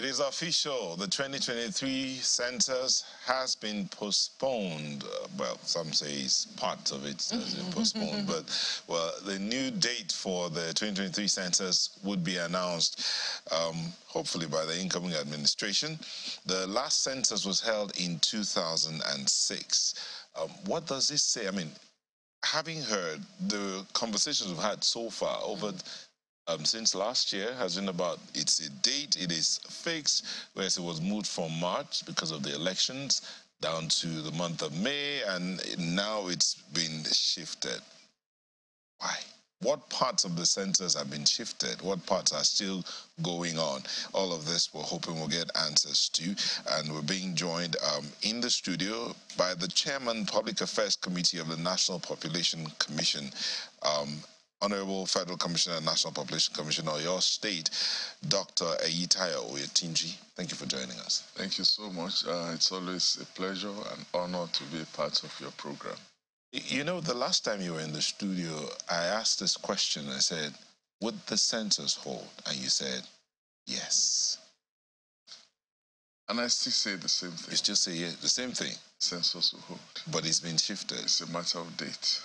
It is official. The 2023 census has been postponed. Well, some say it's part of it has been postponed, but well, the new date for the 2023 census would be announced, hopefully by the incoming administration. The last census was held in 2006. What does this say? I mean, having heard the conversations we've had so far over since last year has been about it's a date, it is fixed, whereas it was moved from March because of the elections down to the month of May, and now it's been shifted. Why? What parts of the census have been shifted? What parts are still going on? All of this we're hoping we'll get answers to, and we're being joined in the studio by the Chairman, Public Affairs Committee of the National Population Commission, Honorable Federal Commissioner, National Population Commission of your state, Dr. Eyitayo Oyetinji. Thank you for joining us. Thank you so much. It's always a pleasure and honor to be a part of your program. You know, the last time you were in the studio, I asked this question. I said, would the census hold? And you said, yes. And I still say the same thing. You still say yeah, the same thing? Census will hold. But it's been shifted. It's a matter of date.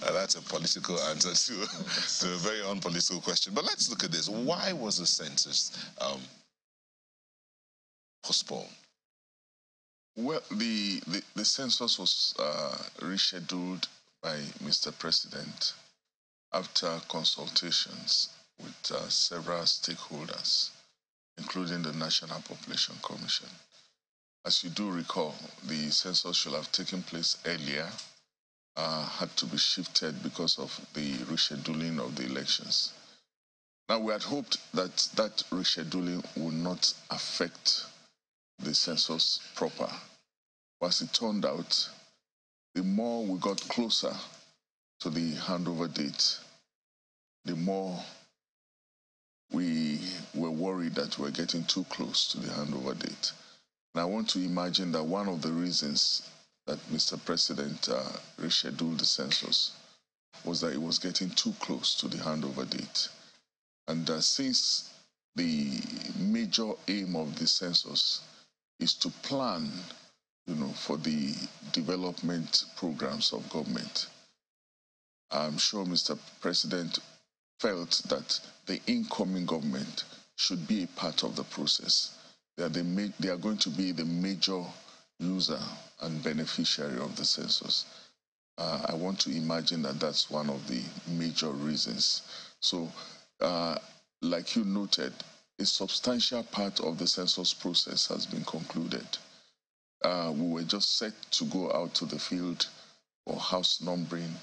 That's a political answer to a very unpolitical question. But let's look at this. Why was the census postponed? Well, the census was rescheduled by Mr. President after consultations with several stakeholders, including the National Population Commission. As you do recall, the census should have taken place earlier, had to be shifted because of the rescheduling of the elections. Now, we had hoped that that rescheduling would not affect the census proper. But as it turned out, the more we got closer to the handover date, the more we were worried that we were getting too close to the handover date. And I want to imagine that one of the reasons that Mr. President rescheduled the census was that it was getting too close to the handover date. And since the major aim of the census is to plan, for the development programs of government, I'm sure Mr. President felt that the incoming government should be a part of the process. They are going to be the major user and beneficiary of the census. I want to imagine that that's one of the major reasons. So, like you noted, a substantial part of the census process has been concluded. We were just set to go out to the field for house numbering,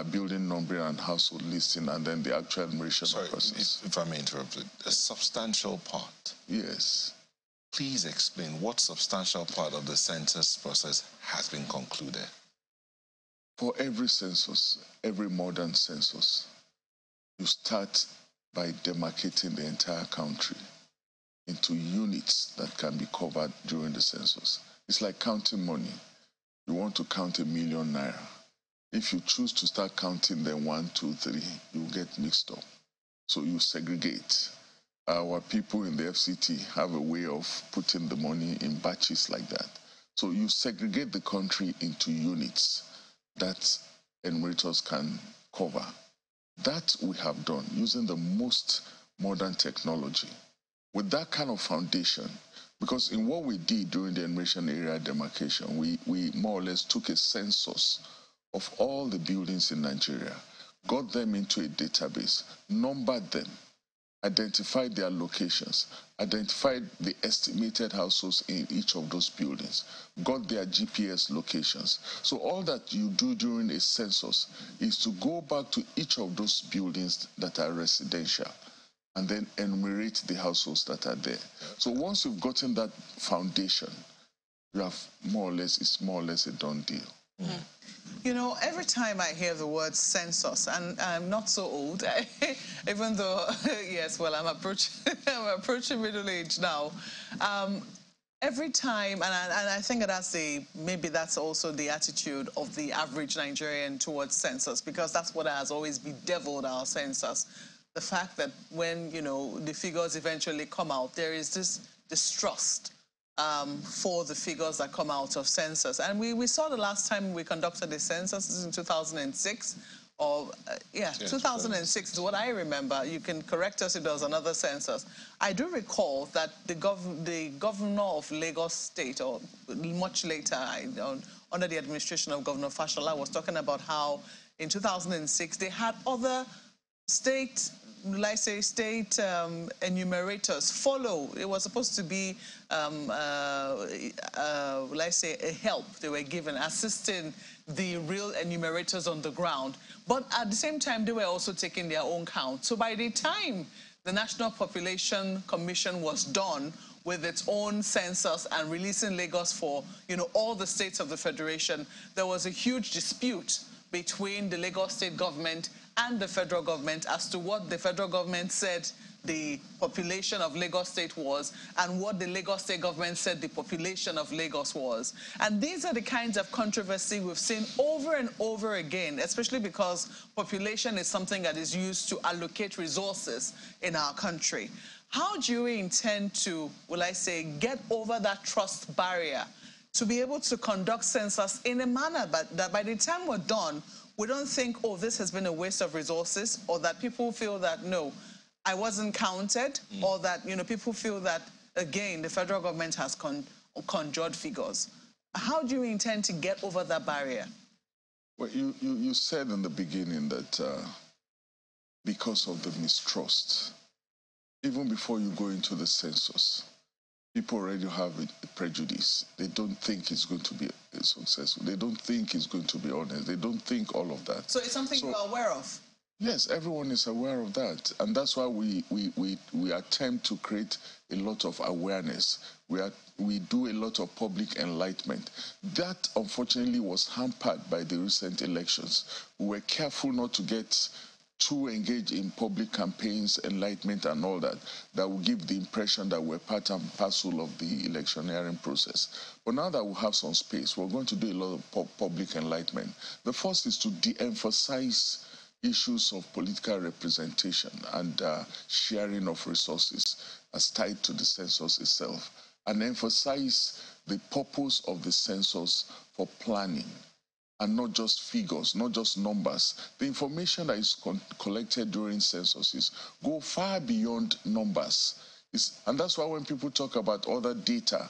building numbering and household listing, and then the actual enumeration process. If I may interrupt you, a substantial part? Yes. Please explain what substantial part of the census process has been concluded. For every census, every modern census, you start by demarcating the entire country into units that can be covered during the census. It's like counting money. You want to count 1 million naira. If you choose to start counting them 1, 2, 3, you get mixed up. So you segregate. Our people in the FCT have a way of putting the money in batches like that. So you segregate the country into units that enumerators can cover. That we have done using the most modern technology. With that kind of foundation, because in what we did during the enumeration area demarcation, we more or less took a census of all the buildings in Nigeria, got them into a database, numbered them, identified their locations, identified the estimated households in each of those buildings, got their GPS locations. So all that you do during a census is to go back to each of those buildings that are residential and then enumerate the households that are there. So once you've gotten that foundation, you have it's more or less a done deal. Mm. You know, every time I hear the word census, and I'm not so old, even though, yes, well, I'm approaching middle age now. Every time, and I think maybe that's also the attitude of the average Nigerian towards census, because that's what has always bedeviled our census. the fact that when, the figures eventually come out, there is this distrust for the figures that come out of census. And we saw the last time we conducted the census in 2006. Yes, 2006 is what I remember. You can correct us if there was another census. I do recall that the governor of Lagos State, or much later, under the administration of Governor Fashola, was talking about how in 2006 they had other state enumerators follow. It was supposed to be, let's say, a help they were given, assisting the real enumerators on the ground. But at the same time, they were also taking their own count. So by the time the National Population Commission was done with its own census and releasing Lagos for, all the states of the Federation, there was a huge dispute between the Lagos state government and the federal government as to what the federal government said the population of Lagos State was and what the Lagos State government said the population of Lagos was. And these are the kinds of controversy we've seen over and over again, especially because population is something that is used to allocate resources in our country. How do you intend to, get over that trust barrier to be able to conduct census in a manner that by the time we're done, we don't think, oh, this has been a waste of resources, or that people feel that, no, I wasn't counted, or that, people feel that, again, the federal government has conjured figures. How do you intend to get over that barrier? Well, you said in the beginning that because of the mistrust, even before you go into the census, people already have a prejudice. They don't think it's going to be successful. They don't think it's going to be honest. They don't think all of that. So it's something you're aware of? Yes, everyone is aware of that. And that's why we attempt to create a lot of awareness. We do a lot of public enlightenment. That, unfortunately, was hampered by the recent elections. We were careful not to get too engaged in public campaigns, enlightenment and all that will give the impression that we're part and parcel of the electioneering process. But now that we have some space, we're going to do a lot of public enlightenment. The first is to de-emphasize issues of political representation and sharing of resources as tied to the census itself, and emphasize the purpose of the census for planning, and not just figures, not just numbers. The information that is collected during censuses go far beyond numbers. And that's why when people talk about other data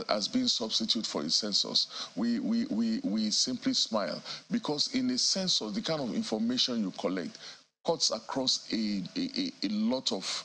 as being substitute for a census, we simply smile, because in a census, the kind of information you collect cuts across a lot of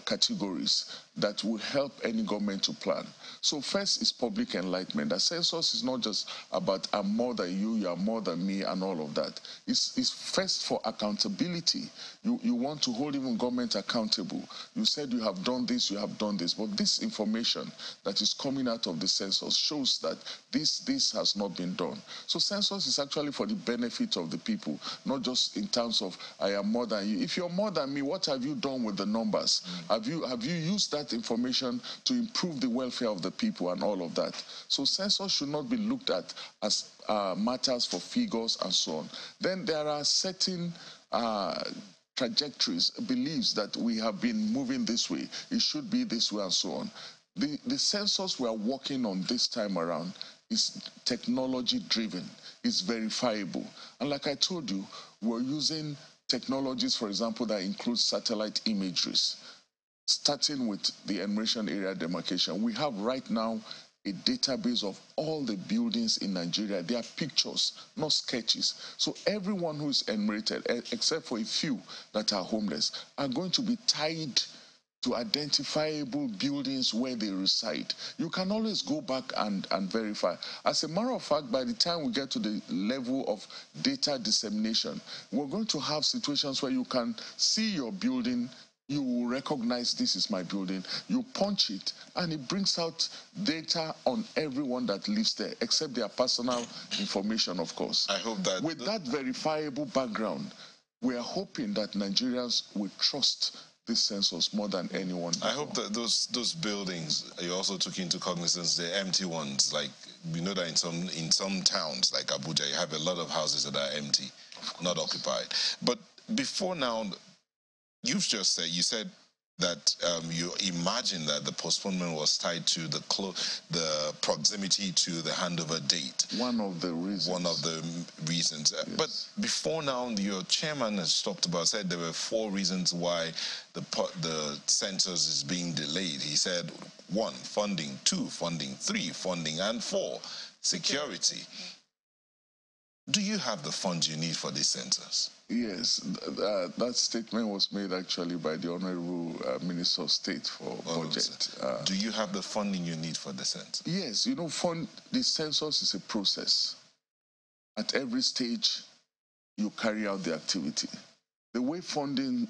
categories that will help any government to plan. So first is public enlightenment. The census is not just about I'm more than you, you are more than me, and all of that. It's first for accountability. You want to hold even government accountable. You said you have done this, you have done this, but this information that is coming out of the census shows that this has not been done. So census is actually for the benefit of the people, not just in terms of I am more than you. If you're more than me, what have you done with the numbers? Have you used that information to improve the welfare of the people and all of that? So census should not be looked at as matters for figures and so on. Then there are certain trajectories, beliefs that we have been moving this way, it should be this way and so on. The census we are working on this time around is technology driven, it's verifiable. And like I told you, we're using technologies, for example, that include satellite imageries. Starting with the enumeration area demarcation, we have right now a database of all the buildings in Nigeria. They are pictures, not sketches. So everyone who is enumerated, except for a few that are homeless, are going to be tied to identifiable buildings where they reside. You can always go back and verify. As a matter of fact, by the time we get to the level of data dissemination, we're going to have situations where you can see your building, you will recognize this is my building, you punch it, and it brings out data on everyone that lives there, except their personal information, of course. I hope that... With that verifiable background, we are hoping that Nigerians will trust this census more than anyone before. I hope that those buildings you also took into cognizance, the empty ones. Like, we know that in some towns, like Abuja, you have a lot of houses that are empty, not occupied. But before now, you've just said, you said that you imagine that the postponement was tied to the proximity to the handover date. One of the reasons. One of the reasons. Yes. But before now, your chairman has talked about, said there were 4 reasons why the census is being delayed. He said 1, funding; 2, funding; 3, funding; and 4, security. Do you have the funds you need for this census? Yes, that statement was made actually by the Honorable Minister of State for Budget. Do you have the funding you need for the census? Yes, you know, the census is a process. At every stage, you carry out the activity. The way funding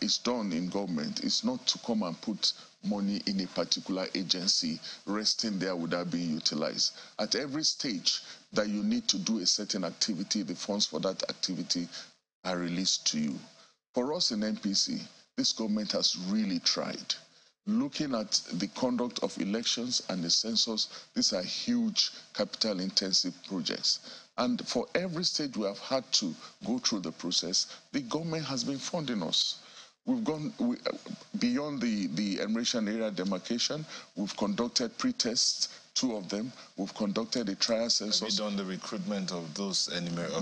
is done in government is not to come and put money in a particular agency resting there without being utilized. At every stage that you need to do a certain activity, the funds for that activity are released to you. For us in NPC, this government has really tried. Looking at the conduct of elections and the census, these are huge capital-intensive projects. And for every stage we have had to go through the process, the government has been funding us. We've gone beyond the enumeration area demarcation. We've conducted pre-tests, 2 of them. We've conducted a trial census. Have you done the recruitment of those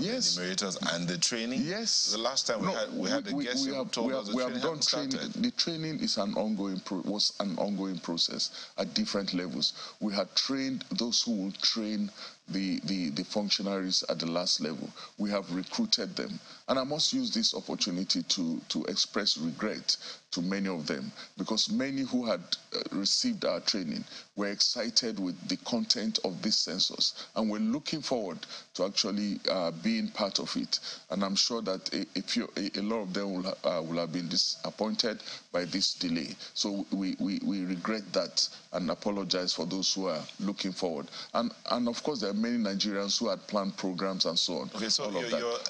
yes. enumerators and the training? Yes. The last time we had a guest who told us the training hadn't started. The training is was an ongoing process at different levels. We had trained those who will train the functionaries at the last level. We have recruited them. And I must use this opportunity to express regret to many of them, because many who had received our training were excited with the content of this census and were looking forward to actually being part of it. And I'm sure that a lot of them will have been disappointed by this delay. So we regret that and apologize for those who are looking forward. And of course, there are many Nigerians who had planned programs and so on. Okay, so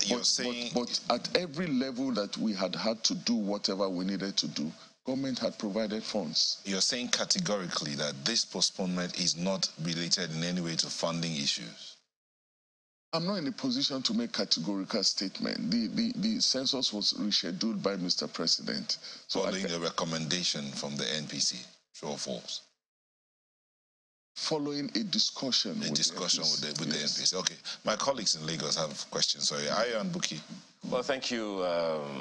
you're saying... But at every level that we had to do whatever we needed to do, government had provided funds. You're saying categorically that this postponement is not related in any way to funding issues? I'm not in a position to make categorical statement. The census was rescheduled by Mr. President. So following a recommendation from the NPC, true or false? Following a discussion with the NPC. Okay. My colleagues in Lagos have questions. Sorry. Ayo and Buki. Well, thank you,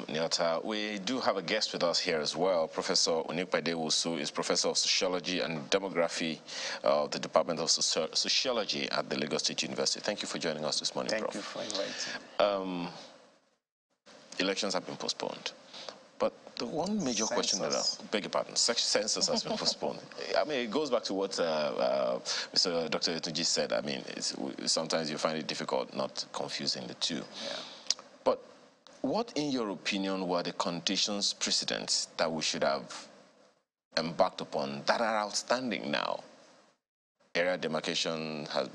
Nyota. We do have a guest with us here as well. Professor Unikpade Wusu is Professor of Sociology and Demography of the Department of Sociology at the Lagos State University. Thank you for joining us this morning, Prof. Thank you for inviting me. Elections have been postponed. But the one major question that beg your pardon, census has been postponed. I mean, it goes back to what Mr. Dr. Etunji said. I mean, sometimes you find it difficult not confusing the two. Yeah. But what, in your opinion, were the conditions precedents that we should have embarked upon that are outstanding now? Area demarcation has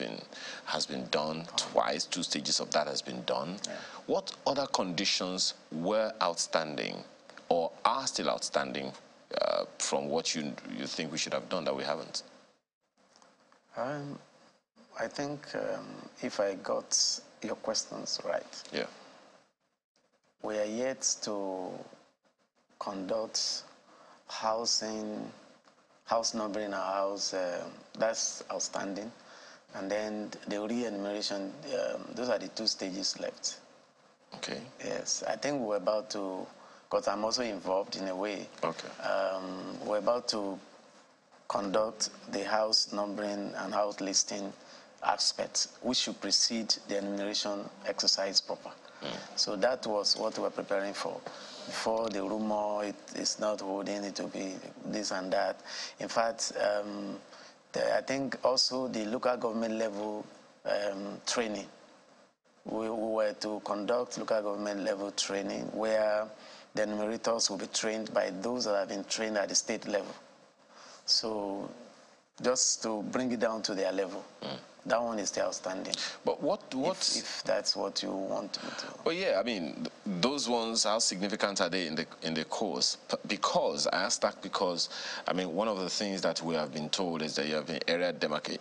been done twice. 2 stages of that has been done. Yeah. What other conditions were outstanding or are still outstanding from what you think we should have done that we haven't? I think if I got your questions right, yeah, we are yet to conduct house numbering our house. That's outstanding, and then the re-enumeration. Those are the 2 stages left. Okay. Yes, I think we're about to. Because I'm also involved in a way. Okay. We're about to conduct the house numbering and house listing aspects, which should precede the enumeration exercise proper. So that was what we were preparing for. Before the rumor, it's not holding, it will be this and that. In fact, I think also the local government level training. We were to conduct local government level training where the enumerators will be trained by those that have been trained at the state level. So just to bring it down to their level. That one is still outstanding. But what if that's what you want me to? Well, yeah, I mean, those ones, how significant are they in the course? Because I asked that because, I mean, one of the things that we have been told is that you have area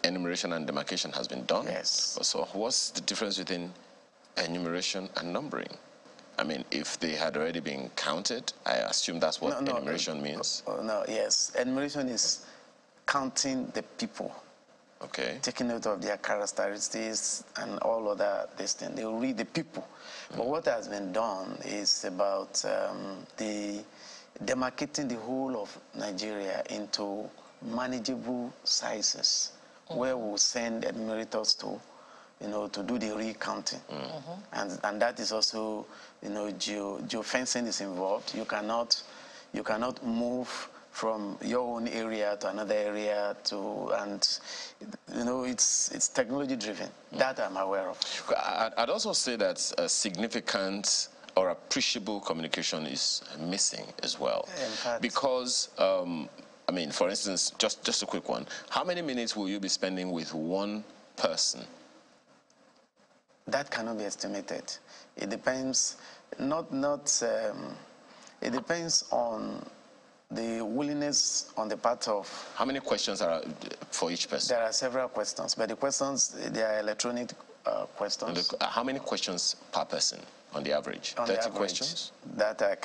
enumeration and demarcation has been done. Yes. So what's the difference between enumeration and numbering? I mean, if they had already been counted, I assume that's what enumeration means. No, yes. Enumeration is counting the people. Okay. Taking note of their characteristics and all other things. They will read the people. But what has been done is about demarcating the whole of Nigeria into manageable sizes, where we'll send enumerators to, to do the recounting. And that is also, geofencing is involved. You cannot move from your own area to another area and it's technology driven. That I'm aware of. I'd also say that significant or appreciable communication is missing as well. In fact, because I mean, for instance, just a quick one. How many minutes will you be spending with one person? That cannot be estimated. It depends. It depends on the willingness on the part of... How many questions are for each person? There are several questions, but the questions, they are electronic questions. How many questions per person on the average? On 30 the average, questions? That I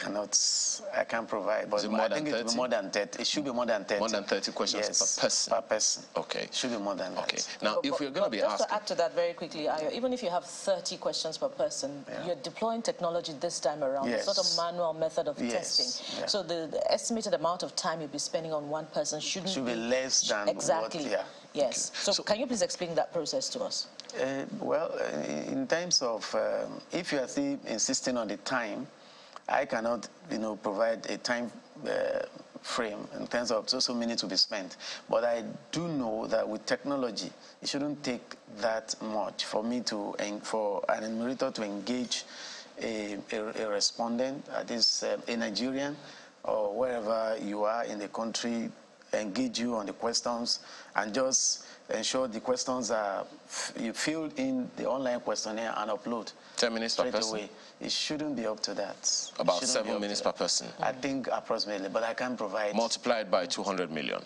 can't provide. But I think it will be more than 30. It should be more than 30. More than 30 questions per person? Per person. Okay. It should be more than that. Okay. Now, if we're going to be asking... Just to add to that very quickly, Ayo, even if you have 30 questions per person, you're deploying technology this time around, a sort of manual method of testing. Yeah. So the estimated amount of time you'll be spending on one person should be less than exactly. What, Yes. Okay. So can you please explain that process to us? Well, in terms of, if you are still insisting on the time, I cannot, provide a time frame in terms of so minutes to be spent. But I do know that with technology, it shouldn't take that much for me to, for an enumerator to engage a respondent, that is a Nigerian, or wherever you are in the country, engage you on the questions and just ensure the questions are you filled in the online questionnaire and upload 10 minutes per person away. It shouldn't be up to that. About 7 minutes per person. I think approximately, but I can't provide. Multiplied by 200 million.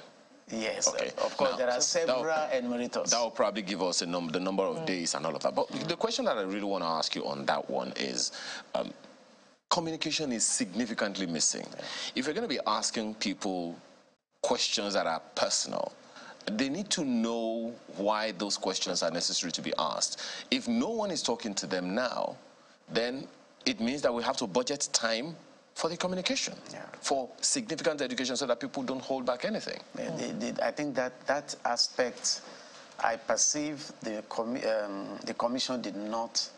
Yes, okay. Of course, now, there are several enumerators. That will probably give us the number of days and all of that. But the question that I really want to ask you on that one is, communication is significantly missing. If you're going to be asking people questions that are personal, they need to know why those questions are necessary to be asked. If no one is talking to them now, then it means that we have to budget time for the communication, for significant education so that people don't hold back anything. I think that aspect, I perceive the commission did not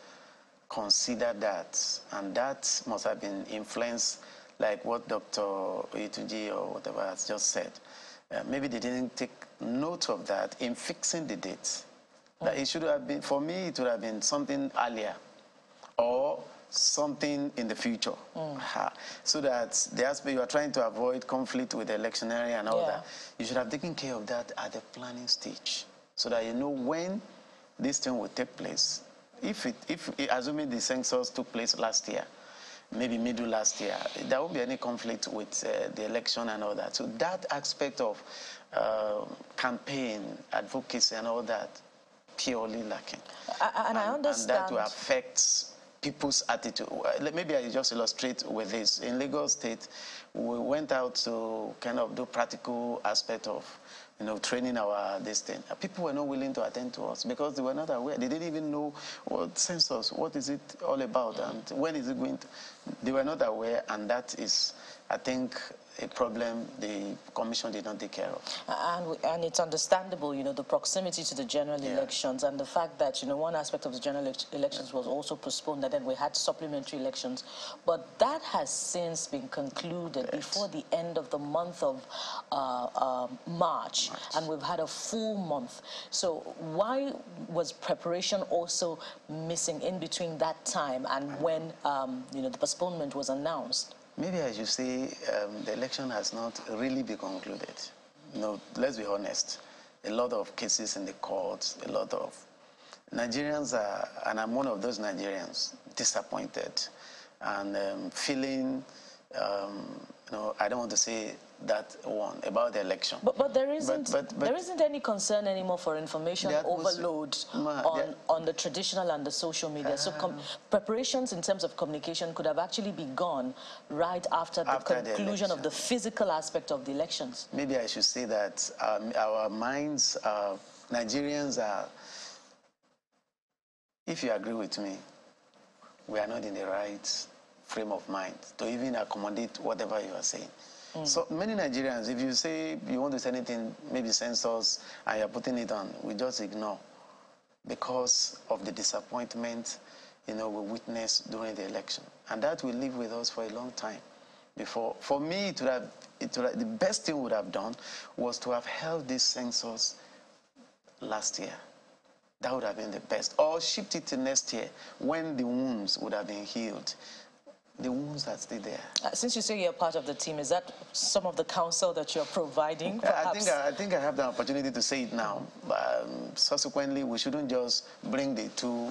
consider that, and that must have been influenced, like what Dr. Ituji or whatever has just said. Maybe they didn't take note of that in fixing the date. That it should have been, for me, it would have been something earlier or something in the future. So that the aspect you are trying to avoid conflict with the electionary and all that, you should have taken care of that at the planning stage so that you know when this thing will take place. If assuming the census took place last year, maybe middle last year, there won't be any conflict with the election and all that. So that aspect of campaign, advocacy and all that, purely lacking. And I understand. And that will affect people's attitude. Maybe I just illustrate with this. In Lagos State, we went out to kind of do practical aspect of training our thing. People were not willing to attend to us because they were not aware. They didn't even know what census, what is it all about, and when is it going to. They were not aware, and that is, I think, a problem the commission did not take care of. And it's understandable, the proximity to the general elections and the fact that, one aspect of the general elections was also postponed, and then we had supplementary elections. But that has since been concluded before the end of the month of March, and we've had a full month. So why was preparation also missing in between that time and when, the postponement was announced? Maybe I should say the election has not really been concluded. Let's be honest. A lot of cases in the courts, a lot of Nigerians are, and I'm one of those Nigerians, disappointed and feeling, I don't want to say that one, about the election. But there isn't any concern anymore for information overload on the traditional and the social media. So preparations in terms of communication could have actually begun right after the conclusion of the physical aspect of the elections. Maybe I should say that our minds, Nigerians are, if you agree with me, we are not in the right frame of mind to even accommodate whatever you are saying. So many Nigerians, if you say you want to say anything, maybe census, and you're putting it on, we just ignore because of the disappointment, we witnessed during the election. And that will live with us for a long time. For me, the best thing we would have done was to have held this census last year. That would have been the best. Or shift it to next year when the wounds would have been healed. The wounds are still there. Since you say you're part of the team, is that some of the counsel that you're providing? Perhaps? I think I have the opportunity to say it now. Subsequently, we shouldn't just bring the two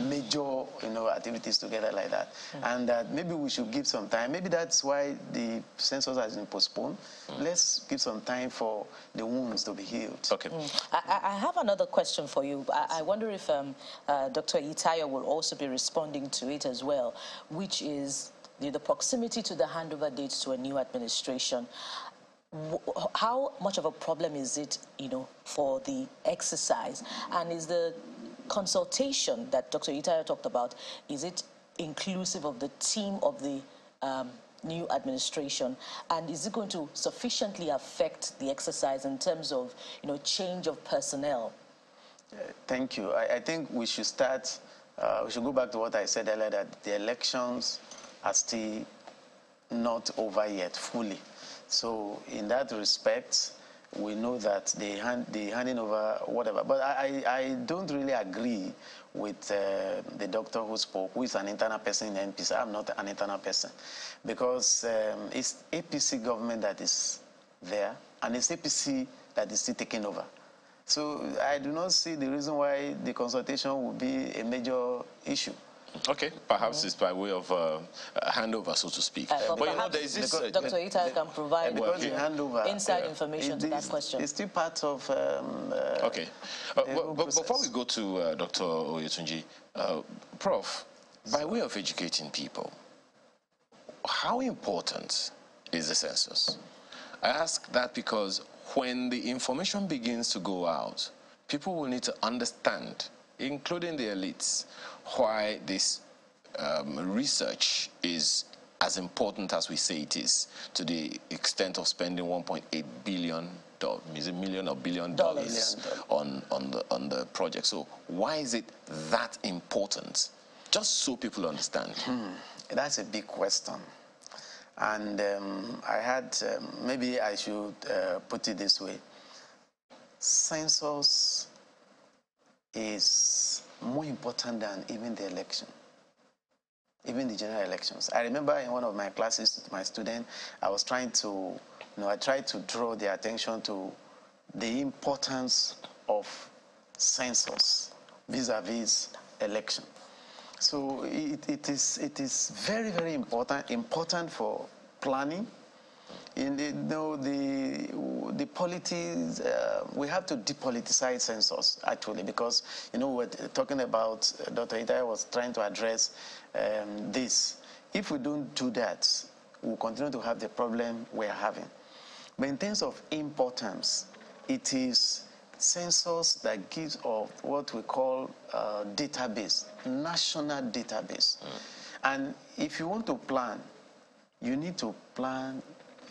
major, activities together like that. And maybe we should give some time. Maybe that's why the census has been postponed. Let's give some time for the wounds to be healed. Okay. I have another question for you. I wonder if Dr. Itayo will also be responding to it as well, which is the proximity to the handover dates to a new administration. How much of a problem is it, for the exercise? And is the consultation that Dr. Itayo talked about, is it inclusive of the team of the new administration? And is it going to sufficiently affect the exercise in terms of, change of personnel? Thank you. I think we should start, we should go back to what I said earlier, that the elections are still not over yet fully. So in that respect, we know that the handing over whatever. But I don't really agree with the doctor who spoke, who is an internal person in NPC. I'm not an internal person. Because it's APC government that is there, and it's APC that is still taking over. So I do not see the reason why the consultation would be a major issue. Okay, perhaps it's by way of handover, so to speak. But there is this, Dr. Itayo can provide inside information to that question. It's still part of... okay. But before we go to Dr. Oyetunji, Prof, by way of educating people, how important is the census? I ask that because when the information begins to go out, people will need to understand, including the elites, why this research is as important as we say it is, to the extent of spending $1.8 billion, is it million or billion dollars on the project. So why is it that important? Just so people understand. That's a big question. And I had, maybe I should put it this way. Census is more important than even the election, even the general elections. I remember in one of my classes with my student, I was trying to, I tried to draw their attention to the importance of census vis-a-vis election. So it is very, very important for planning. In the politics, we have to depoliticize census, actually, because, we're talking about, Dr. Itayo was trying to address this. If we don't do that, we'll continue to have the problem we're having. But in terms of importance, it is census that gives of what we call database, national database. And if you want to plan, you need to plan.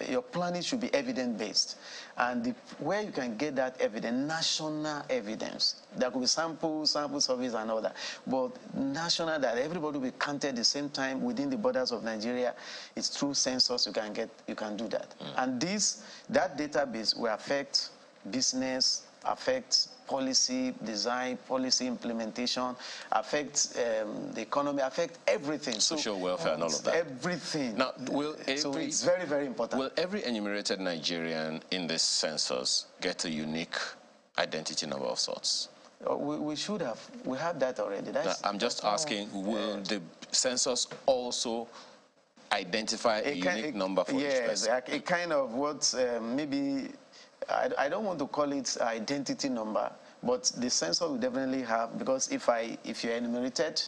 Your planning should be evidence-based. And where you can get that evidence, national evidence, there could be sample surveys and all that, but national, that everybody will be counted at the same time within the borders of Nigeria, it's through census you can do that. And that database will affect business, affect policy design, policy implementation, affect the economy, affect everything. Social welfare and all of that. Everything. Now, so it's very, very important. Will every enumerated Nigerian in this census get a unique identity number of sorts? We should have. We have that already. I'm just asking, will the census also identify a unique number for each person. Yes, a kind of what maybe, I don't want to call it identity number, but the census will definitely have, because if you're enumerated,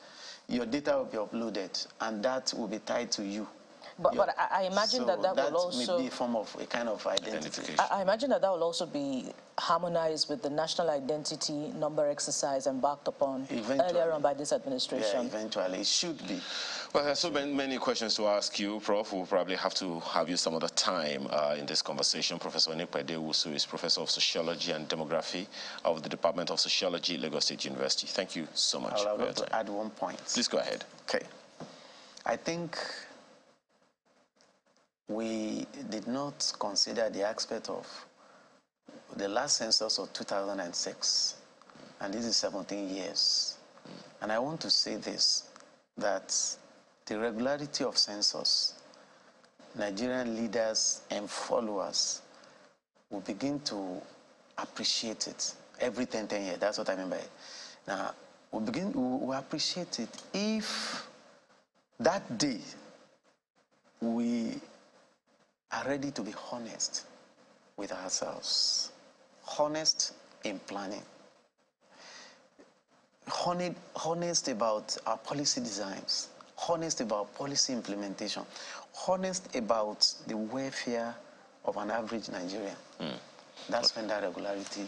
your data will be uploaded, and that will be tied to you. But I imagine so that will also may be a form of a kind of identity. I imagine that will also be harmonized with the national identity number exercise embarked upon earlier on by this administration. Yeah, eventually, it should be. Well, there's so many questions to ask you, Prof. We'll probably have to have you some other time in this conversation. Professor Nikpede Wusu is Professor of Sociology and Demography of the Department of Sociology, Lagos State University. Thank you so much. I would like to add one point. Please go ahead. Okay. I think we did not consider the aspect of the last census of 2006, and this is 17 years. And I want to say this, that the regularity of census, Nigerian leaders and followers will begin to appreciate it every 10 years. That's what I mean by it. Now, we'll appreciate it if that day we are ready to be honest with ourselves, honest in planning, honest about our policy designs, honest about policy implementation, honest about the welfare of an average Nigerian. That's when that regularity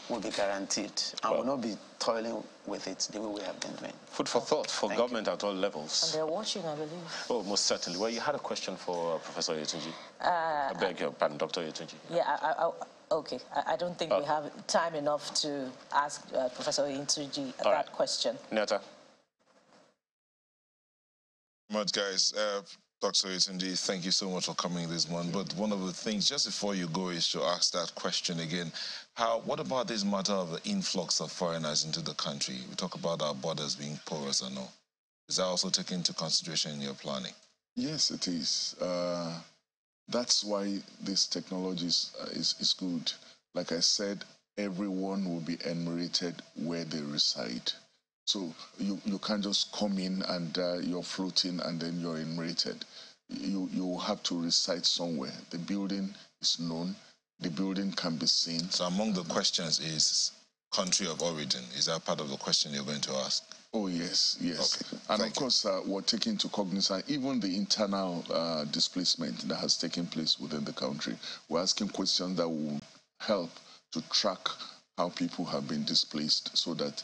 will be guaranteed, and will not be toiling with it the way we have been doing. Food for thought for government at all levels. And they're watching, I believe. Oh, most certainly. Well, you had a question for Professor Yetunji. I beg your pardon, Dr. Yetunji. Yeah, okay. I don't think we have time enough to ask Professor Yetunji that question. Neta. Much, guys. Dr. Yetunji, thank you so much for coming this morning. But one of the things, just before you go, is to ask that question again. What about this matter of the influx of foreigners into the country? We talk about our borders being porous and all. Is that also taken into consideration in your planning? Yes, it is. That's why this technology is good. Like I said, everyone will be enumerated where they reside. So you can't just come in and you're floating and then you're enumerated. You have to reside somewhere. The building is known. The building can be seen. So among the questions is country of origin. Is that part of the question you're going to ask? Oh, yes. Okay. And of course, we're taking into cognizance even the internal displacement that has taken place within the country. We're asking questions that will help to track how people have been displaced, so that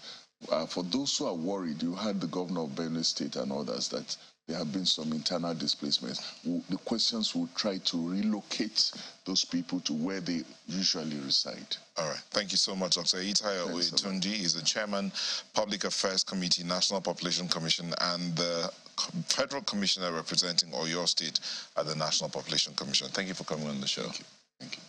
for those who are worried, you had the governor of Benue State and others that there have been some internal displacements. The questions will try to relocate those people to where they usually reside. All right. Thank you so much, Dr. Itaya Oyetunji is the Chairman, Public Affairs Committee, National Population Commission, and the Federal Commissioner representing Oyo State at the National Population Commission. Thank you for coming on the show. Thank you.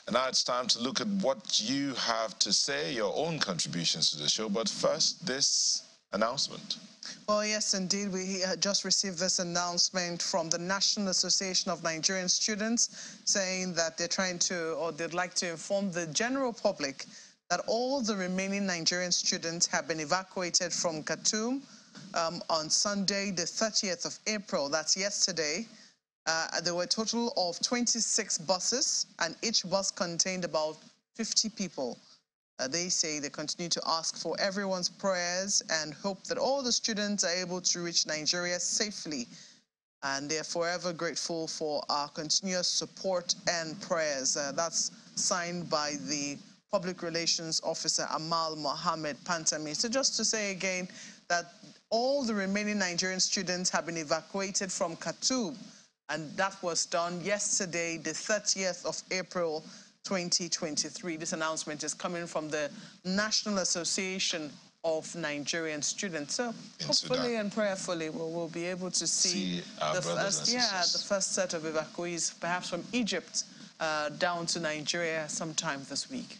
And now it's time to look at what you have to say, your own contributions to the show. But first, this announcement. Well, yes, indeed. We just received this announcement from the National Association of Nigerian Students saying that they're trying to, or they'd like to inform the general public that all the remaining Nigerian students have been evacuated from Khartoum on Sunday, the 30th of April. That's yesterday. There were a total of 26 buses, and each bus contained about 50 people. They say they continue to ask for everyone's prayers and hope that all the students are able to reach Nigeria safely. And they're forever grateful for our continuous support and prayers. That's signed by the Public Relations Officer Amal Mohammed Pantami. So just to say again that all the remaining Nigerian students have been evacuated from Khartoum, and that was done yesterday, the 30th of April, 2023. This announcement is coming from the National Association of Nigerian Students. So hopefully and prayerfully we'll be able to see the first set of evacuees, perhaps from Egypt down to Nigeria sometime this week.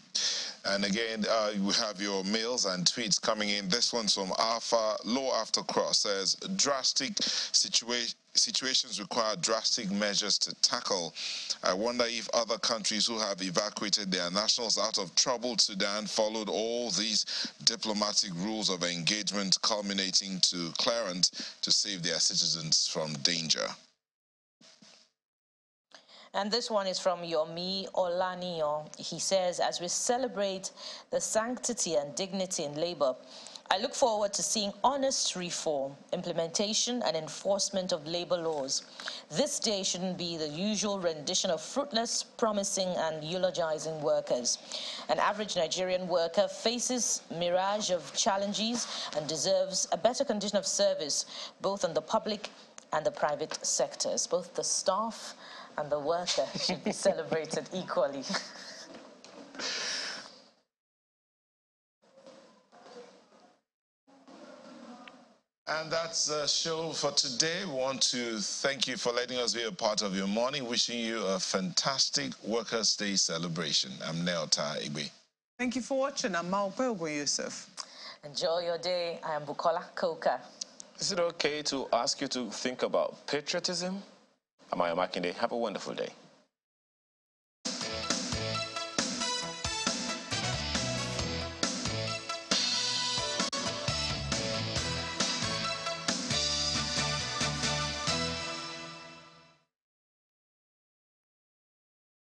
And again, we have your mails and tweets coming in. This one's from Alpha Low After Cross, says drastic situation. situations require drastic measures to tackle. I wonder if other countries who have evacuated their nationals out of troubled Sudan followed all these diplomatic rules of engagement, culminating to clearance to save their citizens from danger. And this one is from Yomi Olaniyo. He says, as we celebrate the sanctity and dignity in labor, I look forward to seeing honest reform, implementation and enforcement of labor laws. This day shouldn't be the usual rendition of fruitless, promising and eulogizing workers. An average Nigerian worker faces a mirage of challenges and deserves a better condition of service, both in the public and the private sectors. Both the staff and the worker should be celebrated equally. And that's the show for today. We want to thank you for letting us be a part of your morning. Wishing you a fantastic Workers' Day celebration. I'm Neota Igbe. Thank you for watching. I'm Maupelgo Yusuf. Enjoy your day. I am Bukola Koka. Is it okay to ask you to think about patriotism? I'm Makinde. Have a wonderful day.